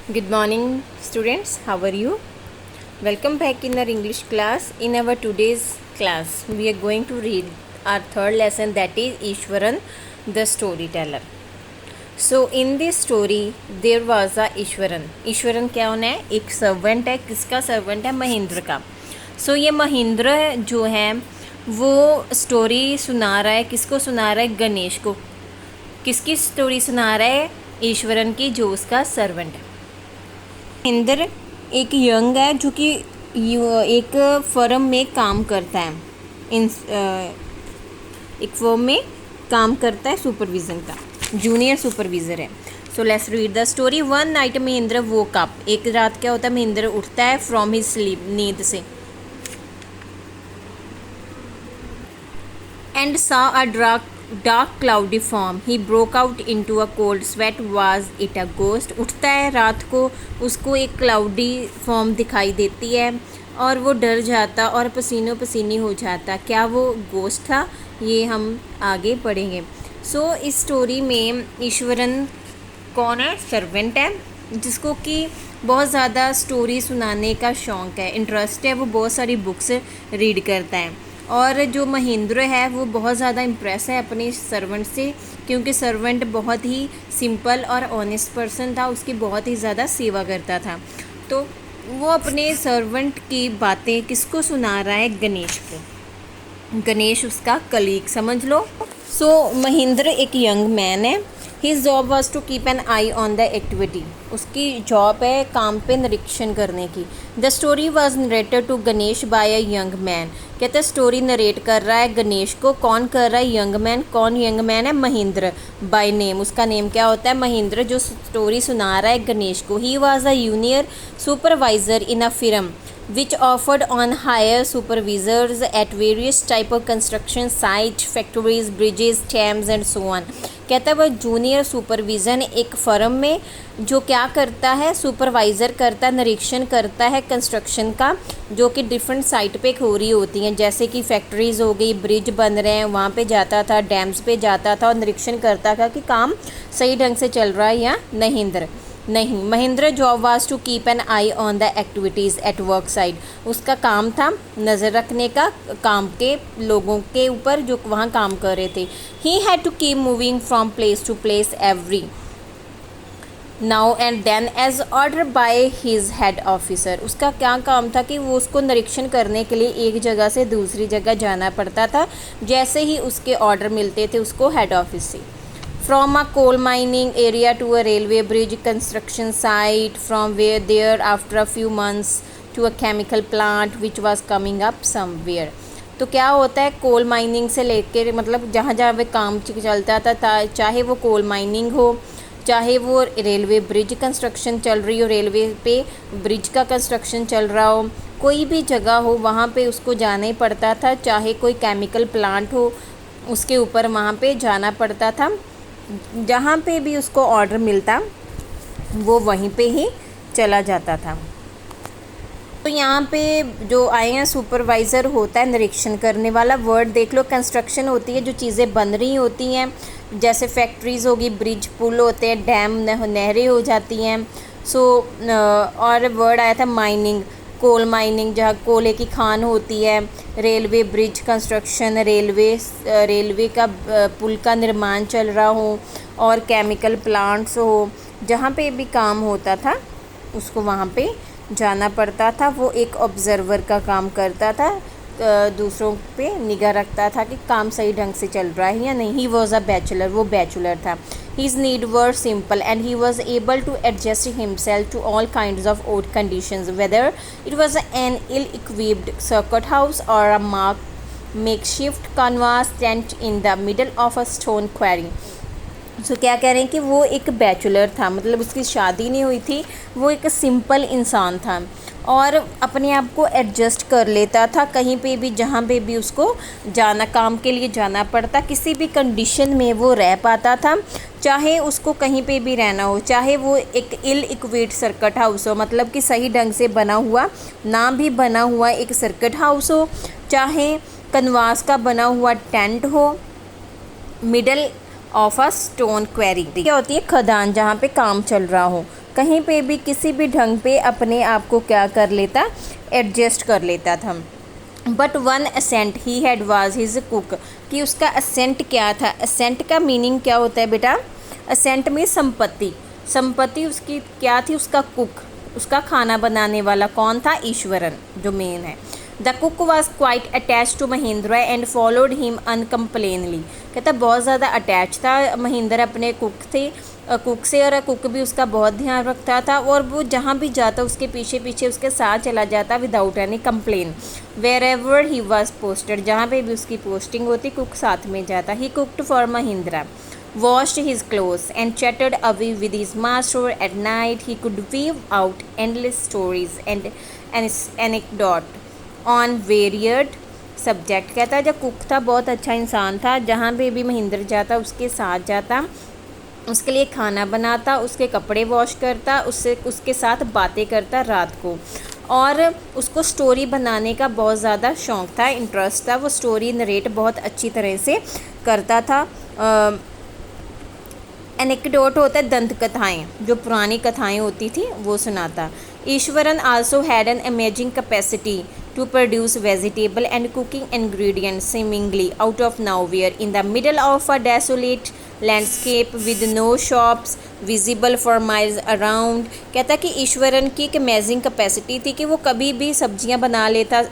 Good morning, students. How are you? Welcome back in our English class. In our today's class, we are going to read our third lesson, that is Ishwaran, the storyteller. So, in this story, there was a Ishwaran. Ishwaran क्या होना है? एक servant है. किसका servant है? महेंद्र का. सो ये महेंद्र जो है वो स्टोरी सुना रहा है. किसको सुना रहा है? गणेश को. किसकी स्टोरी सुना रहा है? ईश्वरन की, जो उसका सर्वेंट है. महेंद्र एक यंग है जो कि एक फर्म में काम करता है. एक फर्म में काम करता है, सुपरविज़न का जूनियर सुपरविज़र है. So let's read the story. One night Mahendra woke up. एक रात क्या होता है? महेंद्र उठता है फ्रॉम हिज स्लीप, नींद से. And saw a dark cloudy form. He broke out into a cold sweat. Was it a ghost? उठता है रात को, उसको एक क्लाउडी फॉर्म दिखाई देती है और वो डर जाता और पसीनों पसीनी हो जाता. क्या वो गोस्ट था? ये हम आगे पढ़ेंगे. सो इस स्टोरी में ईश्वरन कौन है? सर्वेंट है, जिसको कि बहुत ज़्यादा स्टोरी सुनाने का शौक़ है, इंटरेस्ट है. वो बहुत सारी बुक्स रीड करता है. और जो महेंद्र है वो बहुत ज़्यादा इम्प्रेस है अपने सर्वेंट से, क्योंकि सर्वेंट बहुत ही सिंपल और ऑनेस्ट पर्सन था. उसकी बहुत ही ज़्यादा सेवा करता था. तो वो अपने सर्वेंट की बातें किसको सुना रहा है? गणेश को. गणेश उसका कलीग समझ लो. सो महेंद्र एक यंग मैन है. His job was to keep an eye on the activity. उसकी जॉब है काम पे निरीक्षण करने की. The story was narrated to Ganesh by a young man. कहते हैं स्टोरी नरेट कर रहा है गणेश को. कौन कर रहा है? Young man. कौन यंग मैन है? Mahendra by name. उसका नेम क्या होता है? महेंद्र, जो स्टोरी सुना रहा है गणेश को. He was a junior supervisor in a firm which offered on hire supervisors at various type of construction sites, factories, bridges, dams and so on. कहता है वह जूनियर सुपरविज़न एक फर्म में जो क्या करता है? सुपरवाइज़र करता है, निरीक्षण करता है कंस्ट्रक्शन का, जो कि डिफरेंट साइट पे हो रही होती हैं. जैसे कि फैक्ट्रीज़ हो गई, ब्रिज बन रहे हैं, वहाँ पे जाता था, डैम्स पे जाता था और निरीक्षण करता था कि काम सही ढंग से चल रहा है या नहीं. Mahendra job was to keep an eye on the activities at work side. उसका काम था नज़र रखने का काम के लोगों के ऊपर जो वहाँ काम कर रहे थे. He had to keep moving from place to place every now and then as order by his head officer. उसका क्या काम था कि वो उसको निरीक्षण करने के लिए एक जगह से दूसरी जगह जाना पड़ता था, जैसे ही उसके ऑर्डर मिलते थे उसको हेड ऑफिस से. From a coal mining area to a railway bridge construction site, from where there after a few months to a chemical plant which was coming up somewhere. तो क्या होता है? कोल माइनिंग से लेकर मतलब जहाँ जहाँ वे काम चलता था, चाहे वो कोल माइनिंग हो, चाहे वो रेलवे ब्रिज कंस्ट्रक्शन चल रही हो, रेलवे पे ब्रिज का कंस्ट्रक्शन चल रहा हो, कोई भी जगह हो वहाँ पे उसको जाना ही पड़ता था. चाहे कोई केमिकल प्लांट हो, उसके ऊपर वहाँ पे जाना पड़ता था. जहाँ पे भी उसको ऑर्डर मिलता वो वहीं पे ही चला जाता था. तो यहाँ पे जो आए हैं सुपरवाइज़र होता है निरीक्षण करने वाला. वर्ड देख लो. कंस्ट्रक्शन होती है जो चीज़ें बन रही होती हैं, जैसे फैक्ट्रीज़ होगी, ब्रिज पुल होते हैं, डैम नहरें हो जाती हैं. और वर्ड आया था माइनिंग, कोल माइनिंग, जहाँ कोयले की खान होती है. रेलवे ब्रिज कंस्ट्रक्शन, रेलवे का पुल का निर्माण चल रहा हो, और केमिकल प्लांट्स हो, जहाँ पे भी काम होता था उसको वहाँ पे जाना पड़ता था. वो एक ऑब्जर्वर का काम करता था, दूसरों पे निगाह रखता था कि काम सही ढंग से चल रहा है या नहीं. ही वॉज अ बैचलर. वो बैचलर था. His needs were simple and he was able to adjust himself to all kinds of odd conditions, whether it was an ill-equipped circuit house or a makeshift canvas tent in the middle of a stone quarry. क्या कह रहे हैं कि वो एक bachelor था, मतलब उसकी शादी नहीं हुई थी, वो एक सिंपल इंसान था और अपने आप को एडजस्ट कर लेता था कहीं पे भी, जहाँ पे भी उसको जाना, काम के लिए जाना पड़ता, किसी भी कंडीशन में वो रह पाता था. चाहे उसको कहीं पे भी रहना हो, चाहे वो एक इल इक्विप्ड सर्किट हाउस हो, मतलब कि सही ढंग से बना हुआ ना भी बना हुआ एक सर्किट हाउस हो, चाहे कनवास का बना हुआ टेंट हो, middle of a stone query, क्या होती है? खदान, जहाँ पे काम चल रहा हो. कहीं पे भी किसी भी ढंग पे अपने आप को क्या कर लेता, एडजस्ट कर लेता था। But one asset he had was his cook, कि उसका असेंट क्या था। असेंट का मीनिंग क्या होता है बेटा, असेंट में संपत्ति, संपत्ति उसकी क्या थी, उसका कुक, उसका खाना बनाने वाला कौन था, ईश्वरन जो मेन है। The cook was quite attach to Mahendra and followed him uncomplainingly, कहता बहुत ज़्यादा अटैच था महिंद्रा अपने कुक से, और कुक भी उसका बहुत ध्यान रखता था, और वो जहाँ भी जाता उसके पीछे पीछे उसके साथ चला जाता without any complaint. Wherever he was posted, जहाँ पे भी उसकी पोस्टिंग होती कुक साथ में जाता। He cooked for Mahendra, washed his clothes and chatted away with his master. At night he could weave out endless stories and anecdote on varied subject। कहता जब कुक था बहुत अच्छा इंसान था, जहाँ पे भी महिंद्र जाता उसके साथ जाता, उसके लिए खाना बनाता, उसके कपड़े वॉश करता, उसके साथ बातें करता रात को, और उसको स्टोरी बनाने का बहुत ज़्यादा शौक़ था, इंटरेस्ट था, वो स्टोरी नरेट बहुत अच्छी तरह से करता था। एनेक्डोट होता है दंत कथाएँ, जो पुरानी कथाएँ होती थी वो सुनाता। Eswaran also had an amazing capacity to produce vegetable and cooking ingredients seemingly out of nowhere in the middle of a desolate landscape with no shops visible for miles around। कहता कि ईश्वरन की एक अमेजिंग कैपेसिटी थी कि वो कभी भी सब्जियां बना लेता,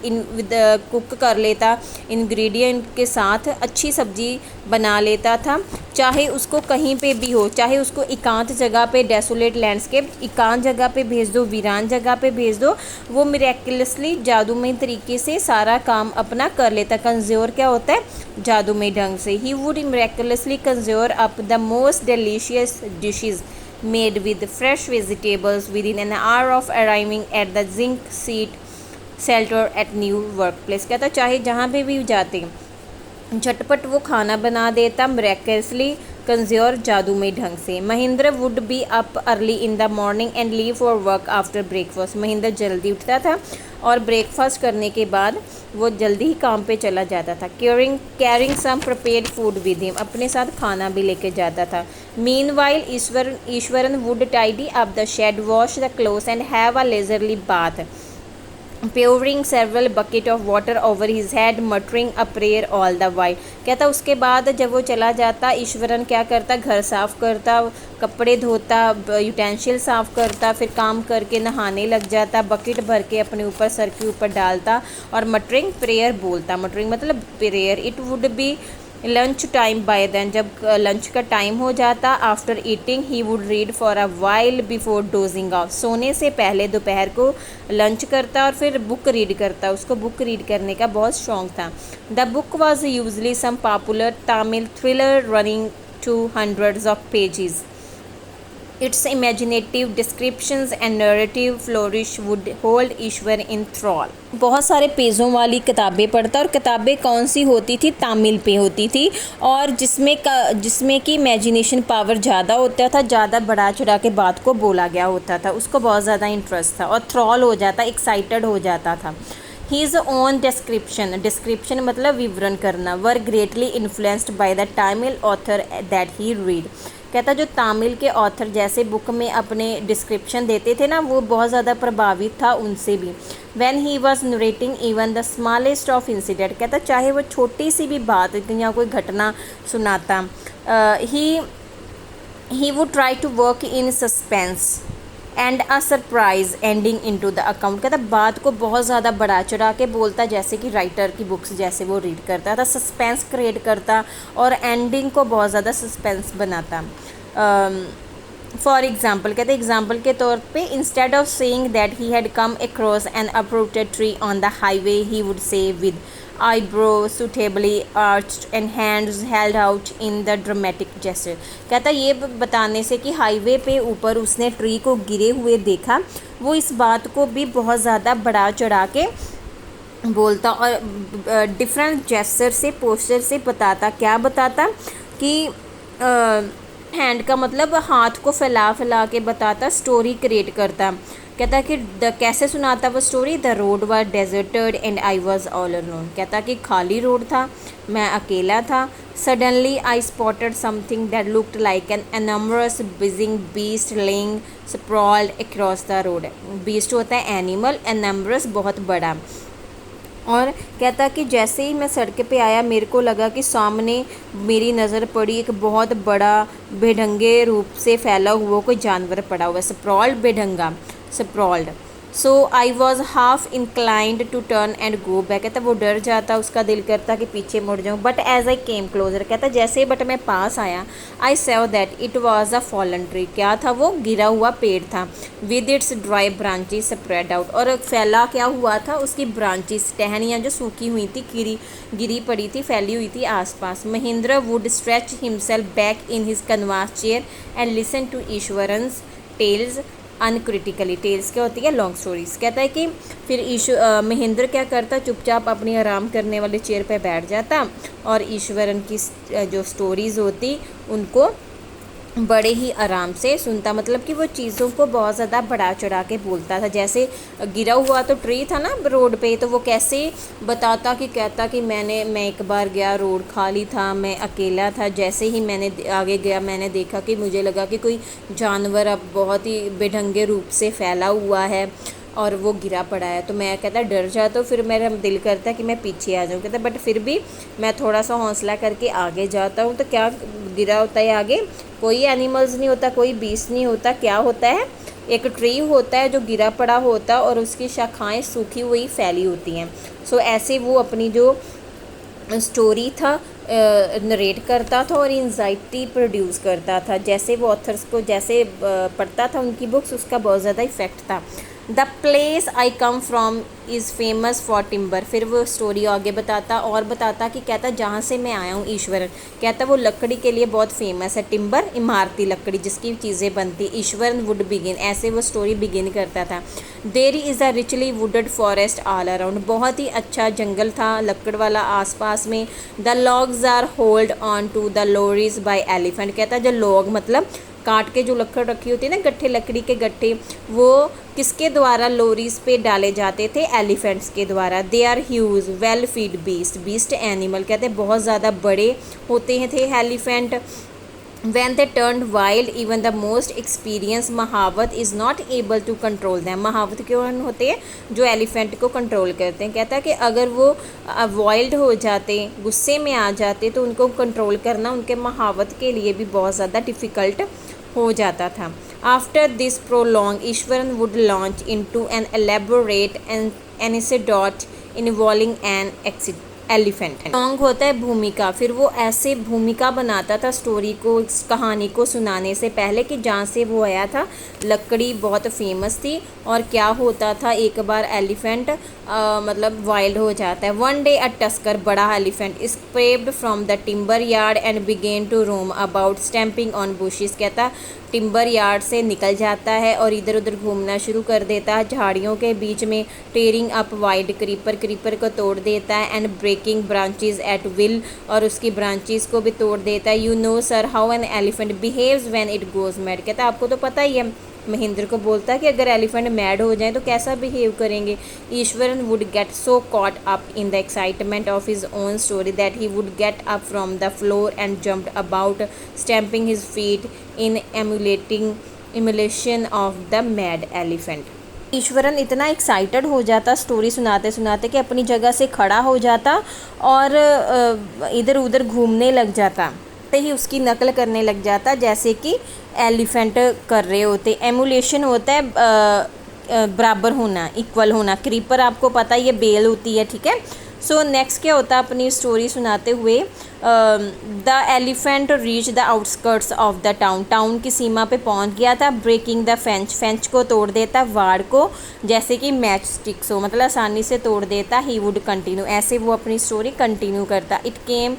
कुक कर लेता, इंग्रेडिएंट के साथ अच्छी सब्जी बना लेता था, चाहे उसको कहीं पे भी हो, चाहे उसको एकांत जगह पे, डेसोलेट लैंडस्केप, एकांत जगह पे भेज दो, वीरान जगह पे भेज दो, वो मिरेक्युलसली जादूमय तरीके से सारा काम अपना कर लेता। कंज्योर क्या होता है, जादूमय ढंग से। He would miraculously conjure up the most delicious dishes made with fresh vegetables within an hour of arriving at the zinc seat shelter at new work place. कहता चाहे जहाँ पे भी जाते झटपट वो खाना बना देता, मिरेक्युलसली कंज्योर जादूमय ढंग से। Mahendra would be up early in the morning and leave for work after breakfast. Mahendra जल्दी उठता था और ब्रेकफास्ट करने के बाद वो जल्दी ही काम पे चला जाता था। Carrying some prepared food with him, अपने साथ खाना भी लेके जाता था। Meanwhile Iswaran would tidy up the shed, wash the clothes and have a leisurely bath, pouring several bucket of water over his head, muttering a prayer all the while। कहता उसके बाद जब वो चला जाता ईश्वरन क्या करता, घर साफ़ करता, कपड़े धोता, यूटेंसिल साफ़ करता, फिर काम करके नहाने लग जाता, बकेट भर के अपने ऊपर सर के ऊपर डालता और मटरिंग प्रेयर बोलता। मटरिंग मतलब prayer. It would be lunch time by then, जब लंच का टाइम हो जाता, after eating he would read for a while before dozing off, सोने से पहले दोपहर को लंच करता और फिर बुक रीड करता। उसको बुक रीड करने का बहुत शौक था। The book was usually some popular Tamil thriller running to hundreds of pages. Its imaginative descriptions and narrative flourish would hold Ishwar in thrall। बहुत सारे पेजों वाली किताबें पढ़ता, और किताबें कौन सी होती थी, तमिल पे होती थी, और जिसमें कि इमेजिनेशन पावर ज़्यादा होता था, ज़्यादा बढ़ा चढ़ा के बात को बोला गया होता था, उसको बहुत ज़्यादा इंटरेस्ट था और थ्रॉल हो जाता, एक्साइटेड हो जाता था। His own description मतलब विवरण करना, were greatly influenced by the Tamil author that he read। कहता जो तमिल के ऑथर जैसे बुक में अपने डिस्क्रिप्शन देते थे ना, वो बहुत ज़्यादा प्रभावित था उनसे भी। When he was narrating even the smallest of incident, कहता चाहे वो छोटी सी भी बात या कोई घटना सुनाता, he would try to work in suspense and a surprise ending into the account. कहता बात को बहुत ज़्यादा बढ़ा चढ़ा के बोलता, जैसे कि राइटर की बुक्स जैसे वो रीड करता था, सस्पेंस क्रिएट करता और एंडिंग को बहुत ज़्यादा सस्पेंस बनाता। फॉर एग्ज़ाम्पल कहते एग्ज़ाम्पल के तौर पे, instead of saying that he had come across N uprooted tree on the highway, he would say with eyebrow suitably arched and hands held out in the dramatic gesture। कहता ये बताने से कि highway पे ऊपर उसने ट्री को गिरे हुए देखा, वो इस बात को भी बहुत ज़्यादा बढ़ा चढ़ा के बोलता और डिफरेंट जेस्चर से, पोस्चर से बताता। क्या बताता कि हैंड का मतलब हाथ को फैला फैला के बताता, स्टोरी क्रिएट करता। कहता कि कैसे सुनाता वो story, the road was deserted and I was all alone. कहता कि खाली रोड था, मैं अकेला था। Suddenly I spotted something that looked like an enormous bulging beast lying sprawled across the road. Beast होता है एनिमल, एनमरस बहुत बड़ा। और कहता कि जैसे ही मैं सड़क पे आया मेरे को लगा कि सामने मेरी नज़र पड़ी एक बहुत बड़ा बेढंगे रूप से फैला हुआ कोई जानवर पड़ा हुआ, स्प्रॉल्ड, बेढंगा, sprawled. So I was half inclined to turn and go back. कहता वो डर जाता, उसका दिल करता कि पीछे मुड़ जाऊँ, but as I came closer, कहता जैसे ही बट मैं पास आया, I saw that it was a fallen tree. क्या था वो? गिरा हुआ पेड़ था। With its dry branches spread out, और फैला क्या हुआ था, उसकी ब्रांचेस, टहनियाँ जो सूखी हुई थी, गिरी पड़ी थी, फैली हुई थी आसपास। Mahendra would stretch himself back in his canvas chair and listen to Iswaran's tales uncritically. Tales क्या होती है? Long stories. कहता है कि फिर महेंद्र क्या करता, चुपचाप अपनी आराम करने वाले चेयर पे बैठ जाता और ईश्वरन की जो स्टोरीज़ होती उनको बड़े ही आराम से सुनता। मतलब कि वो चीज़ों को बहुत ज़्यादा बढ़ा चढ़ा के बोलता था। जैसे गिरा हुआ तो ट्री था ना रोड पे, तो वो कैसे बताता कि कहता कि मैं एक बार गया, रोड खाली था, मैं अकेला था। जैसे ही मैंने आगे गया मैंने देखा कि मुझे लगा कि कोई जानवर अब बहुत ही बेढंगे रूप से फैला हुआ है और वो गिरा पड़ा है। तो मैं कहता डर जाता हूँ, फिर मेरा दिल करता है कि मैं पीछे आ जाऊँ। कहता बट फिर भी मैं थोड़ा सा हौसला करके आगे जाता हूँ। तो क्या गिरा होता है आगे? कोई एनिमल्स नहीं होता, कोई बीस्ट नहीं होता। क्या होता है? एक ट्री होता है जो गिरा पड़ा होता और उसकी शाखाएं सूखी हुई फैली होती हैं। सो ऐसे वो अपनी जो स्टोरी था नरेट करता था और एंजाइटी प्रोड्यूस करता था। जैसे वो ऑथर्स को जैसे पढ़ता था उनकी बुक्स, उसका बहुत ज़्यादा इफ़ेक्ट था। The place I come from is famous for timber. फिर वो स्टोरी आगे बताता और बताता कि कहता जहाँ से मैं आया हूँ ईश्वरन, कहता वो लकड़ी के लिए बहुत फेमस है। टिम्बर इमारती लकड़ी जिसकी चीज़ें बनती। ईश्वरन वुड बिगिन, ऐसे वो स्टोरी बिगिन करता था। There is a richly wooded forest all around, बहुत ही अच्छा जंगल था लकड़ वाला आसपास में। The logs are hauled on to the lorries by elephant. कहता जो लॉग मतलब काट के जो लकड़ रखी होती है ना, गट्ठे, लकड़ी के गट्ठे, वो किसके द्वारा लोरीज पे डाले जाते थे? एलिफेंट्स के द्वारा। They are huge well feed beast, beast animal. कहते बहुत ज़्यादा बड़े होते हैं थे elephant. When they turned wild, even the most experienced महावत is not able to control them। महावत क्यों होते हैं? जो एलिफेंट को कंट्रोल करते हैं। कहता है कि अगर वो वाइल्ड हो जाते, गुस्से में आ जाते, तो उनको कंट्रोल करना उनके महावत के लिए भी बहुत ज़्यादा डिफ़िकल्ट हो जाता था। After this prolong Iswaran would launch into an elaborate anecdote involving an elephant. Long होता है भूमिका। फिर वो ऐसे भूमिका बनाता था स्टोरी को, इस कहानी को सुनाने से पहले कि जहाँ से वो आया था लकड़ी बहुत फेमस थी और क्या होता था एक बार एलिफेंट मतलब वाइल्ड हो जाता है। वन डे अ टस्कर, बड़ा elephant, escaped from the timber yard and began to roam about stamping on bushes. कहता टिम्बर यार्ड से निकल जाता है और इधर उधर घूमना शुरू कर देता है झाड़ियों के बीच में। टेयरिंग अप वाइड क्रीपर को तोड़ देता है and breaking branches at will, और उसकी ब्रांचेस को भी तोड़ देता है। You know sir how an elephant behaves when it goes mad. कहता है आपको तो पता ही है, महेंद्र को बोलता है कि अगर एलिफेंट मैड हो जाए तो कैसा बिहेव करेंगे। Eswaran would get so caught up in the excitement of his own story that he would get up from the floor and jumped about stamping his feet in emulation of the mad elephant. Eswaran इतना excited हो जाता story सुनाते सुनाते कि अपनी जगह से खड़ा हो जाता और इधर उधर घूमने लग जाता, ही उसकी नकल करने लग जाता जैसे कि एलिफेंट कर रहे होते। एमुलेशन होता है बराबर होना, इक्वल होना। क्रीपर आपको पता है ये बेल होती है, ठीक है। सो नेक्स्ट क्या होता है अपनी स्टोरी सुनाते हुए, the elephant reach the outskirts of the town. Town की सीमा पे पहुंच गया था। ब्रेकिंग द फेंच को तोड़ देता, वाड़ को, जैसे कि मैच स्टिक्स हो, मतलब आसानी से तोड़ देता। ही वुड कंटिन्यू, ऐसे वो अपनी स्टोरी कंटिन्यू करता। It came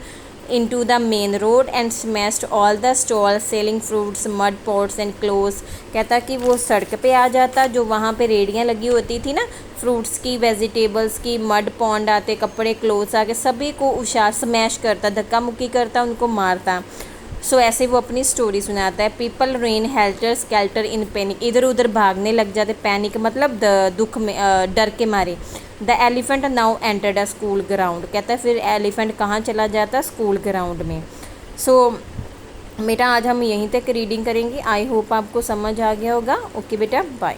into the main road and smashed all the stalls selling fruits, mud pots and clothes। कहता कि वो सड़क पे आ जाता, जो वहाँ पे रेडियाँ लगी होती थी ना फ्रूट्स की, वेजिटेबल्स की, मड पॉन्ड आते, कपड़े, क्लोथ्स आके सभी को उछाल स्मैश करता, धक्का मुक्की करता, उनको मारता। सो ऐसे वो अपनी स्टोरी सुनाता है। पीपल रेन हेल्टर स्केल्टर इन पैनिक, इधर उधर भागने लग जाते। पैनिक मतलब दुख में, डर के मारे। The elephant now entered a school ground, कहता है फिर एलिफेंट कहाँ चला जाता, स्कूल ग्राउंड में। सो बेटा आज हम यहीं तक रीडिंग करेंगे। आई होप आपको समझ आ गया होगा। ओके बेटा, बाय।